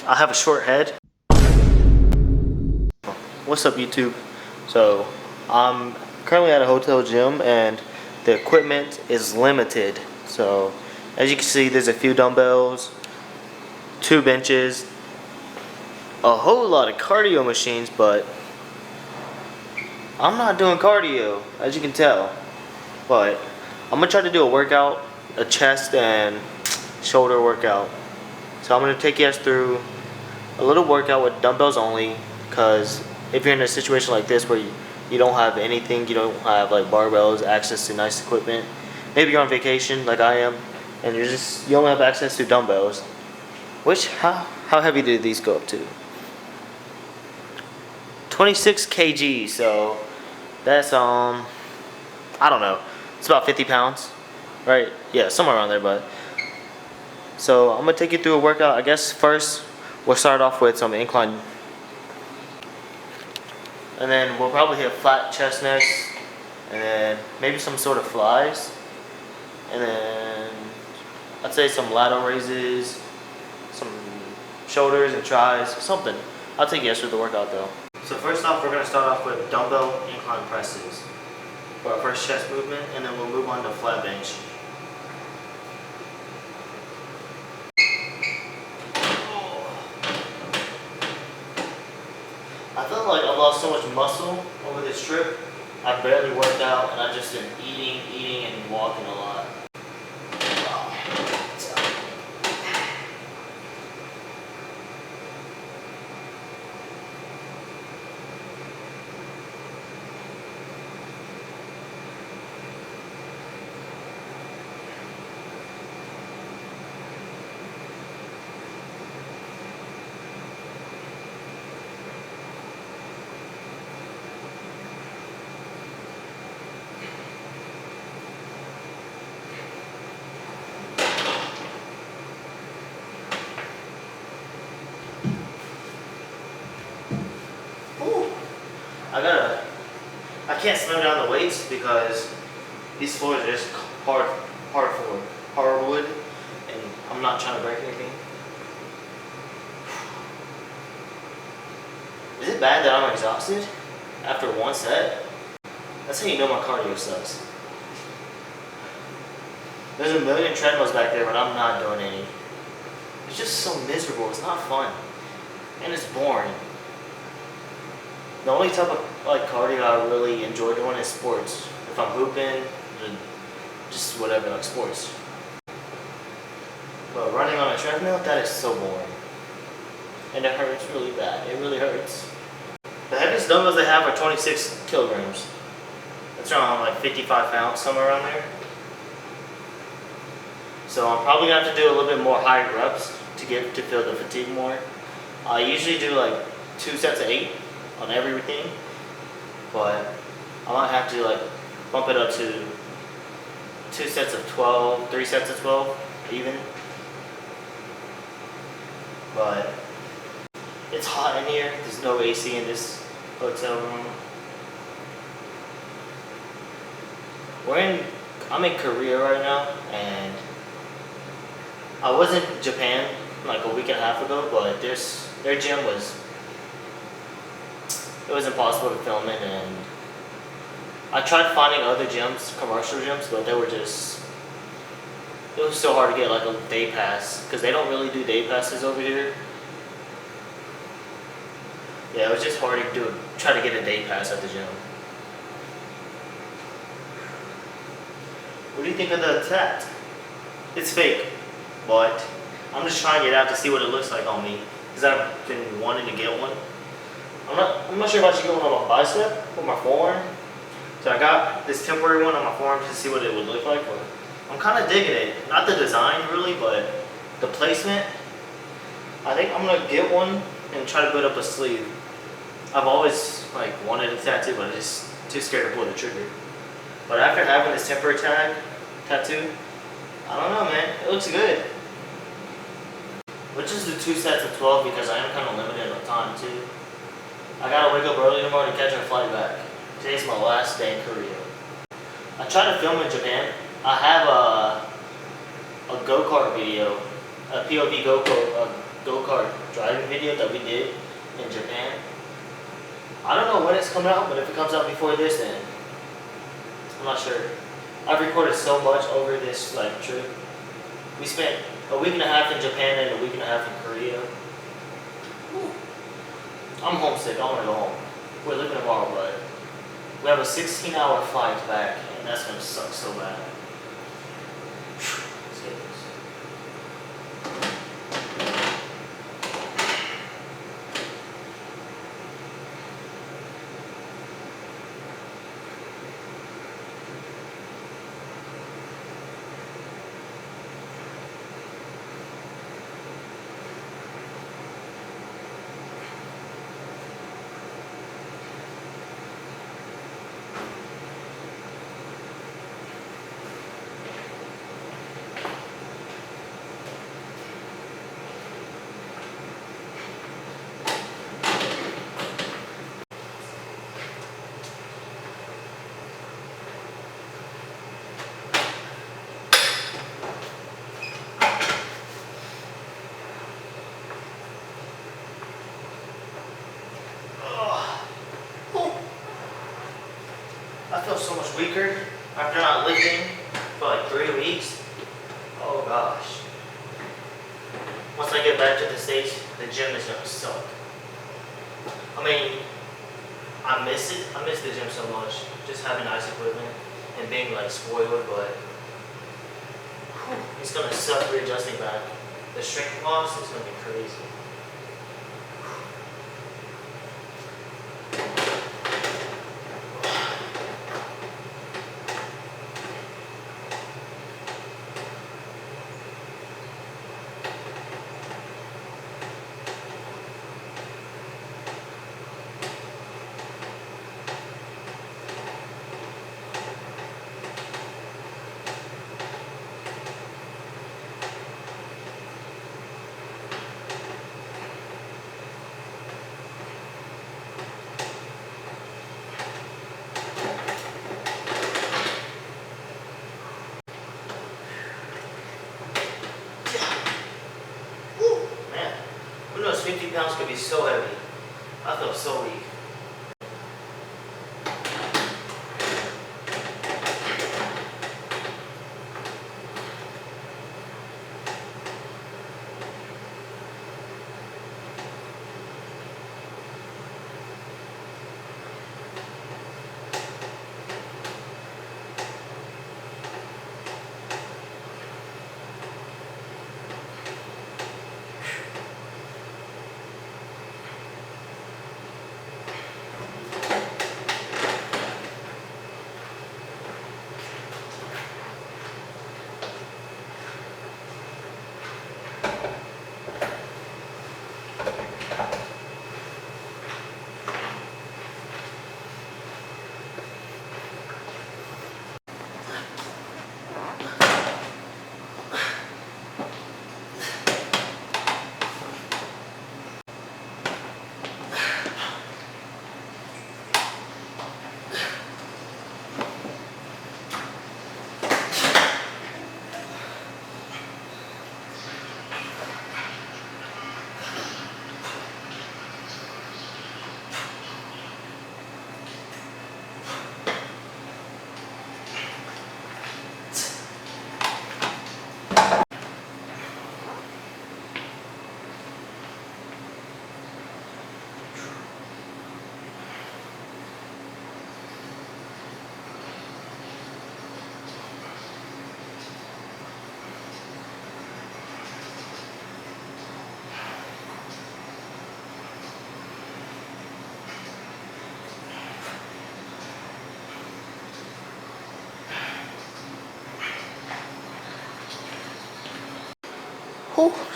I have a short head. What's up, YouTube? So I'm currently at a hotel gym and the equipment is limited. So as you can see, there's a few dumbbells, 2 benches, a whole lot of cardio machines, but I'm not doing cardio, as you can tell. But I'm gonna try to do a workout, a chest and shoulder workout. So I'm gonna take you guys through a little workout with dumbbells only, because if you're in a situation like this where you don't have anything, you don't have like barbells, access to nice equipment, maybe you're on vacation like I am, and you only have access to dumbbells. Which, how heavy do these go up to? 26 kg, so that's I don't know, it's about 50 pounds, right? Yeah, somewhere around there. But so I'm gonna take you through a workout. I guess first we'll start off with some incline, and then we'll probably hit flat chest next, and then maybe some sort of flies, and then I'd say some lateral raises, some shoulders and tries, something. I'll take you guys through the workout though. So first off, we're gonna start off with dumbbell incline presses for our first chest movement, and then we'll move on to flat bench. I feel like I've lost so much muscle over this trip. I barely worked out, and I've just been eating, and walking a lot. I can't slam down the weights because these floors are just hardwood, and I'm not trying to break anything. Is it bad that I'm exhausted after one set? That's how you know my cardio sucks. There's a million treadmills back there, but I'm not doing any. It's just so miserable. It's not fun, and it's boring. The only type of cardio I really enjoy doing is sports. If I'm hooping, just whatever, like sports. But running on a treadmill, that is so boring. And it hurts really bad. It really hurts. The heaviest dumbbells they have are 26 kilograms. That's around like 55 pounds, somewhere around there. So I'm probably gonna have to do a little bit more higher reps to feel the fatigue more. I usually do like 2 sets of 8 on everything, but I might have to bump it up to 2 sets of 12, 3 sets of 12 even. But it's hot in here. There's no AC in this hotel room. I'm in Korea right now, and I was in Japan like a week and a half ago, but their gym was impossible to film in, and I tried finding other gyms, commercial gyms, but it was so hard to get like a day pass, because they don't really do day passes over here. Yeah, it was just hard to try to get a day pass at the gym. What do you think of the tat? It's fake, but I'm just trying it out to see what it looks like on me, because I've been wanting to get one. I'm not sure if I should get one on my bicep or my forearm. So I got this temporary one on my forearm to see what it would look like, but I'm kind of digging it. Not the design really, but the placement. I think I'm gonna get one and try to build up a sleeve. I've always wanted a tattoo, but I'm just too scared to pull the trigger. But after having this temporary tattoo, I don't know, man. It looks good. Let's just do 2 sets of 12 because I am kind of limited on time too. I gotta wake up early tomorrow to catch our flight back. Today's my last day in Korea. I tried to film in Japan. I have a go-kart video, a POV go-kart driving video that we did in Japan. I don't know when it's coming out, but if it comes out before this, then I'm not sure. I've recorded so much over this like trip. We spent a week and a half in Japan and a week and a half in Korea. Whew. I'm homesick. I want to go home. We're leaving tomorrow, but we have a 16-hour flight back, and that's gonna suck so bad. Let's get this. I feel so much weaker after not lifting for like 3 weeks. Oh gosh. Once I get back to the States, the gym is gonna suck. I mean, I miss it. I miss the gym so much. Just having nice equipment and being like spoiled, but it's gonna suck readjusting back. The strength loss is gonna be crazy. Who knows, 50 pounds could be so heavy. I felt so weak.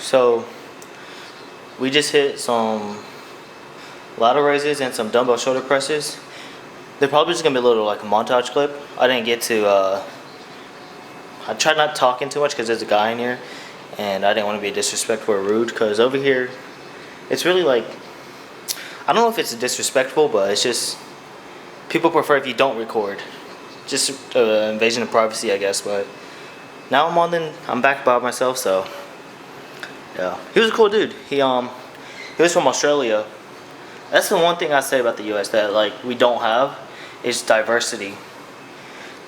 So we just hit some lateral raises and some dumbbell shoulder presses. They're probably just gonna be a little like a montage clip. I didn't get to I tried not talking too much because there's a guy in here and I didn't want to be disrespectful or rude, because over here it's really like, I don't know if it's disrespectful, but it's just people prefer if you don't record. Just invasion of privacy, I guess. But now I'm back by myself, so Yeah, he was a cool dude. He was from Australia. That's the one thing I say about the U.S. that like we don't have is diversity.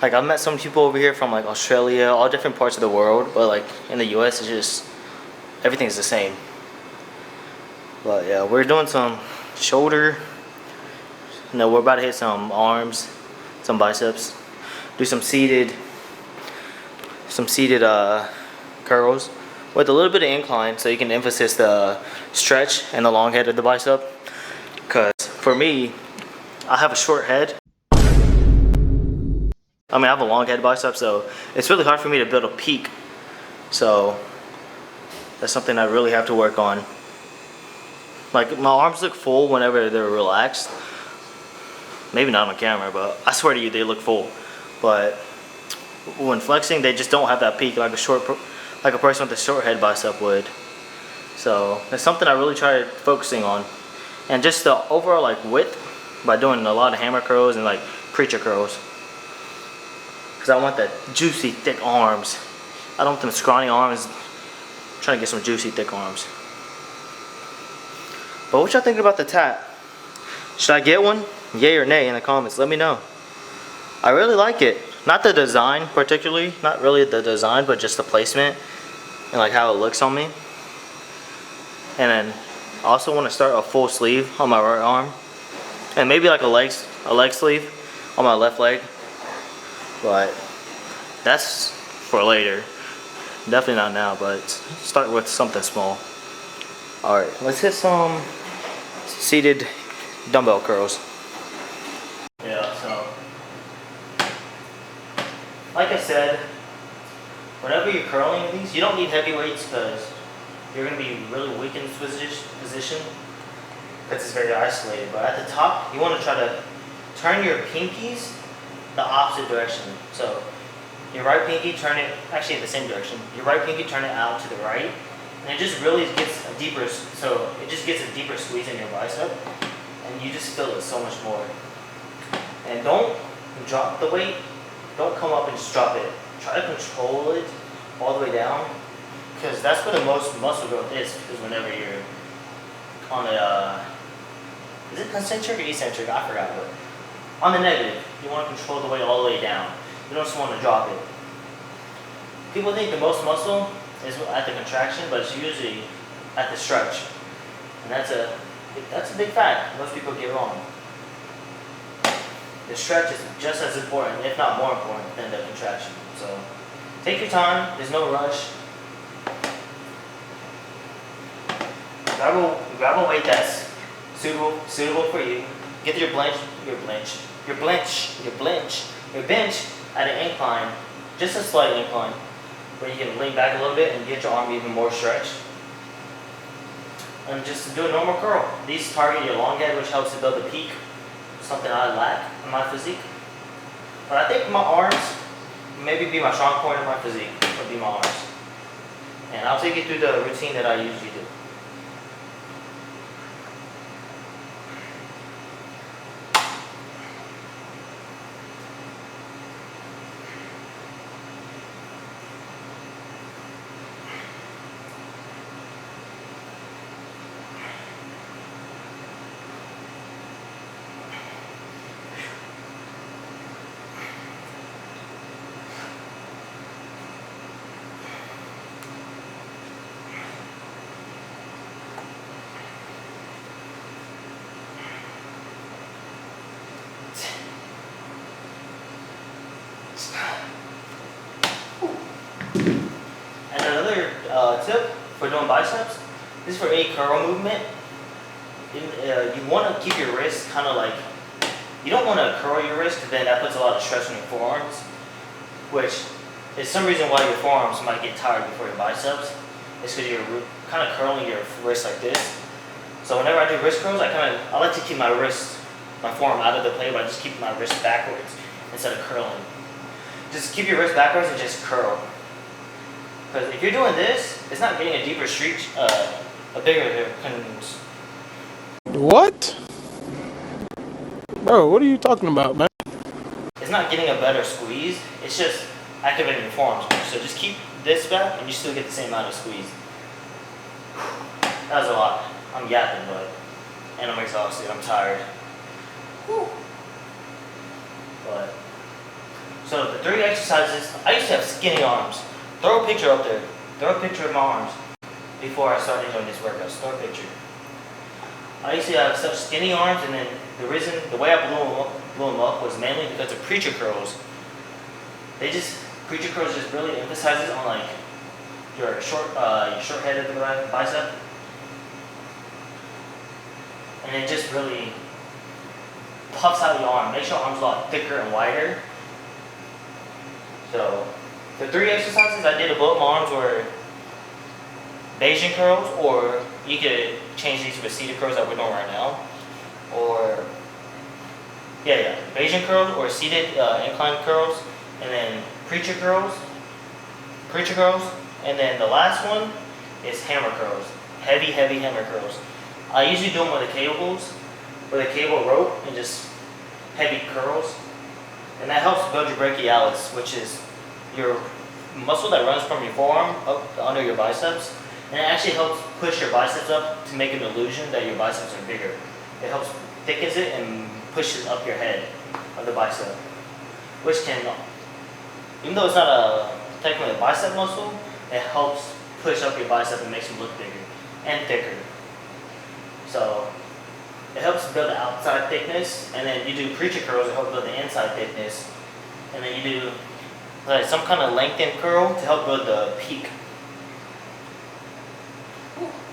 Like I've met some people over here from like Australia, all different parts of the world, but like in the U.S. it's just everything's the same. But yeah, we're doing some shoulder. No, we're about to hit some arms, some biceps, do some seated curls with a little bit of incline so you can emphasize the stretch and the long head of the bicep. Because for me, I have a short head. I mean, I have a long head bicep, so it's really hard for me to build a peak. So that's something I really have to work on. Like my arms look full whenever they're relaxed. Maybe not on camera, but I swear to you, they look full. But when flexing, they just don't have that peak like a person with a short head bicep would. So that's something I really try focusing on, and just the overall like width by doing a lot of hammer curls and like preacher curls. Cause I want that juicy, thick arms. I don't want them scrawny arms. I'm trying to get some juicy, thick arms. But what y'all thinking about the tat? Should I get one? Yay or nay in the comments, let me know. I really like it. Not the design particularly, not really the design, but just the placement and like how it looks on me. And then I also want to start a full sleeve on my right arm. And maybe like a leg sleeve on my left leg. But that's for later. Definitely not now, but start with something small. Alright, let's hit some seated dumbbell curls. Yeah, so like I said, whenever you're curling these, you don't need heavy weights because you're going to be really weak in this position because it's very isolated. But at the top, you want to try to turn your pinkies the opposite direction. So your right pinky, turn it actually in the same direction. Your right pinky, turn it out to the right, and it just really gets a deeper. So it just gets a deeper squeeze in your bicep, and you just feel it so much more. And don't drop the weight. Don't come up and just drop it. Try to control it all the way down, because that's where the most muscle growth is. Because whenever you're on the, is it concentric or eccentric? I forgot. But on the negative, you want to control the weight all the way down. You don't just want to drop it. People think the most muscle is at the contraction, but it's usually at the stretch, and that's a big fact. Most people get wrong. The stretch is just as important, if not more important, than the contraction. So take your time. There's no rush. Grab a weight that's suitable for you. Get your bench at an incline, just a slight incline, where you can lean back a little bit and get your arm even more stretched. And just do a normal curl. These target your long head, which helps to build the peak. Something I lack in my physique. But I think my arms maybe be my strong point of my physique, would be my arms. And I'll take you through the routine that I usually do. And another tip for doing biceps, this is for any curl movement. You want to keep your wrist kind of like, you don't want to curl your wrist because then that puts a lot of stress on your forearms, which is some reason why your forearms might get tired before your biceps. It's because you're kind of curling your wrist like this. So whenever I do wrist curls, I like to keep my forearm out of the plate by just keeping my wrist backwards instead of curling. Just keep your wrist backwards and just curl. Because if you're doing this, it's not getting a deeper streak, a bigger. What? Bro, what are you talking about, man? It's not getting a better squeeze. It's just activating your forearms more. So just keep this back, and you still get the same amount of squeeze. That was a lot. I'm yapping, and I'm exhausted. I'm tired. Whew. But so the 3 exercises. I used to have skinny arms. Throw a picture up there. Throw a picture of my arms before I started doing this workout. Throw a picture. I used to have such skinny arms, and then the way I blew them up was mainly because of preacher curls. Preacher curls just really emphasizes on like your short head of the bicep, and it just really puffs out your arm, makes your arms a lot thicker and wider. So the 3 exercises I did above my arms were Bayesian curls, or you could change these to seated curls that we're doing right now, or Bayesian curls or seated incline curls, and then preacher curls, and then the last one is hammer curls, heavy hammer curls. I usually do them with a cable rope and just heavy curls, and that helps build your brachialis, which is your muscle that runs from your forearm up under your biceps, and it actually helps push your biceps up to make an illusion that your biceps are bigger. It helps thickens it and pushes up your head of the bicep, which can, even though it's not technically a bicep muscle, it helps push up your bicep and makes them look bigger and thicker. So it helps build the outside thickness, and then you do preacher curls to help build the inside thickness, and then you do like some kind of lengthened curl to help build the peak.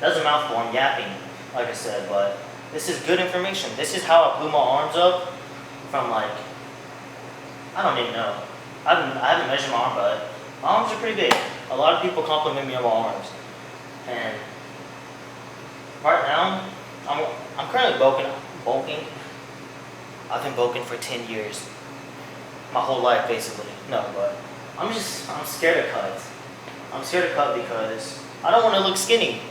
That's a mouthful. I'm yapping, like I said, but this is good information. This is how I blew my arms up from like, I don't even know. I haven't measured my arm, but my arms are pretty big. A lot of people compliment me on my arms, and right now I'm currently bulking. I've been bulking for 10 years, my whole life basically. No, but I'm scared of cuts. I'm scared of cut because I don't want to look skinny.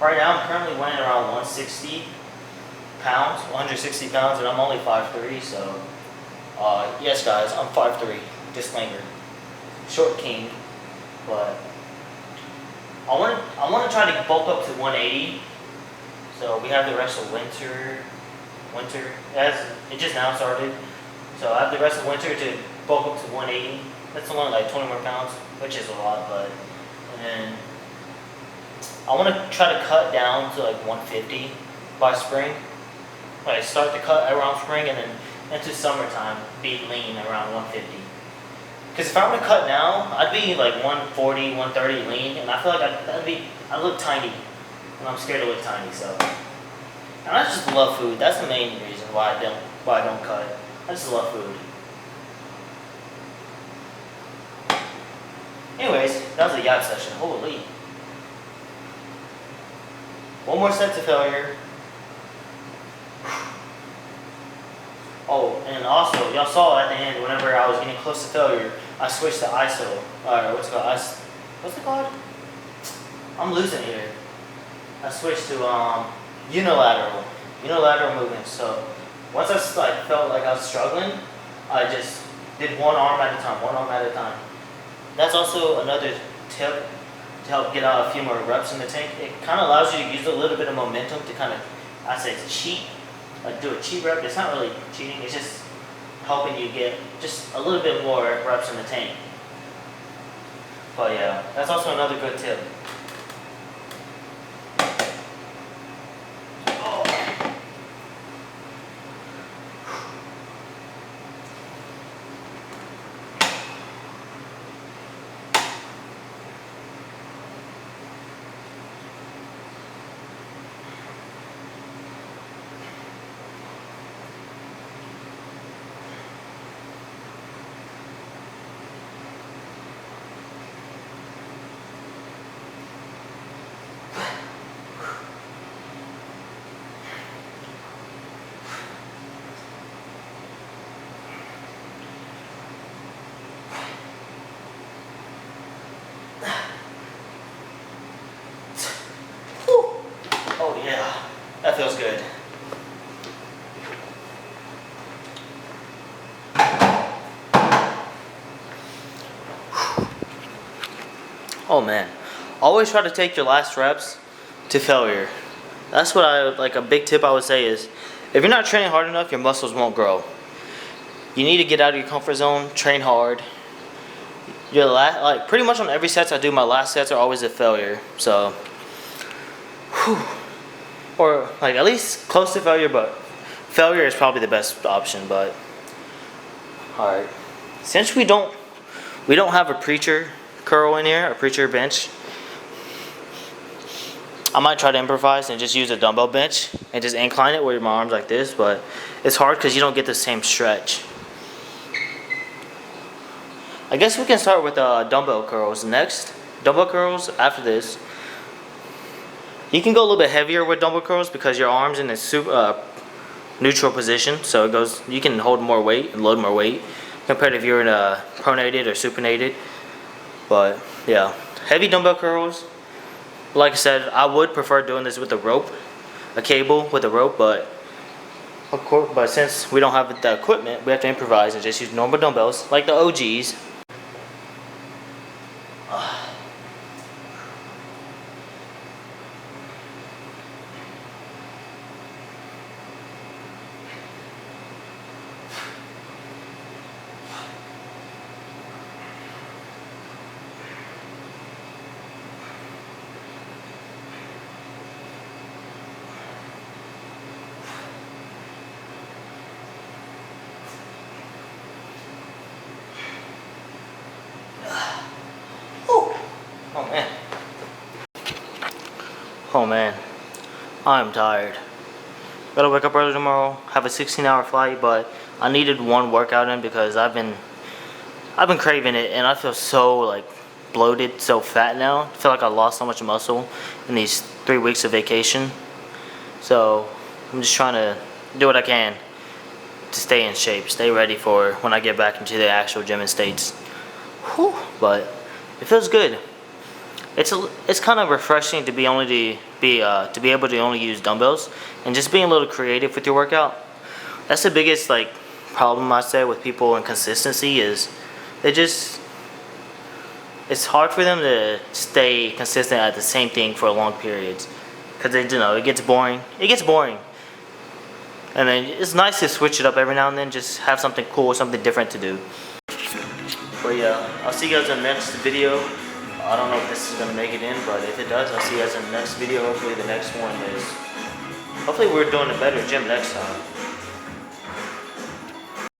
Right now I'm currently weighing around 160 pounds, and I'm only 5'3", so yes guys, I'm 5'3", disclaimer. Short king, but I want to try to bulk up to 180. So we have the rest of winter. It just now started. So I have the rest of winter to bulk up to 180. That's only like 20 more pounds, which is a lot, but and then I want to try to cut down to like 150 by spring. Like start the cut around spring, and then into summertime be lean around 150. Because if I were to cut now, I'd be like 140, 130 lean, and I feel like I look tiny, and I'm scared to look tiny. So, and I just love food. That's the main reason why I don't cut. I just love food. Anyways, that was a yacht session. Holy. One more set to failure. Oh, and also, y'all saw at the end, whenever I was getting close to failure, I switched to ISO. What's it called? I'm losing it here. I switched to unilateral movements. So once I felt like I was struggling, I just did one arm at a time. That's also another tip to help get out a few more reps in the tank. It kind of allows you to use a little bit of momentum to kind of, I say, cheat. Like do a cheat rep. It's not really cheating. It's just helping you get just a little bit more reps in the tank. But yeah, that's also another good tip. Oh yeah, that feels good. Oh man, always try to take your last reps to failure. That's what like a big tip I would say is, if you're not training hard enough, your muscles won't grow. You need to get out of your comfort zone, train hard. Like pretty much on every sets I do, my last sets are always a failure. So, whew. Or like at least close to failure, but failure is probably the best option. But all right, since we don't have a preacher curl in here, a preacher bench, I might try to improvise and just use a dumbbell bench and just incline it with my arms like this, but it's hard because you don't get the same stretch. I guess we can start with dumbbell curls next. Dumbbell curls after this. You can go a little bit heavier with dumbbell curls because your arms in a neutral position, so you can hold more weight and load more weight compared if you're in a pronated or supinated. But yeah, heavy dumbbell curls. Like I said, I would prefer doing this with a rope, a cable with a rope, but of course, since we don't have the equipment, we have to improvise and just use normal dumbbells like the OGs. Oh man. Oh man. I'm tired. Gotta wake up early tomorrow, have a 16-hour flight, but I needed one workout in because I've been craving it, and I feel so like bloated, so fat now. I feel like I lost so much muscle in these 3 weeks of vacation. So I'm just trying to do what I can to stay in shape, stay ready for when I get back into the actual gym in States. Whew, but it feels good. It's kind of refreshing to be able to only use dumbbells and just being a little creative with your workout. That's the biggest like problem I say with people and consistency is it's hard for them to stay consistent at the same thing for long periods because it gets boring. It gets boring. And then it's nice to switch it up every now and then, just have something cool, something different to do. But yeah, I'll see you guys in the next video. I don't know if this is going to make it in, but if it does, I'll see you guys in the next video. Hopefully we're doing a better gym next time.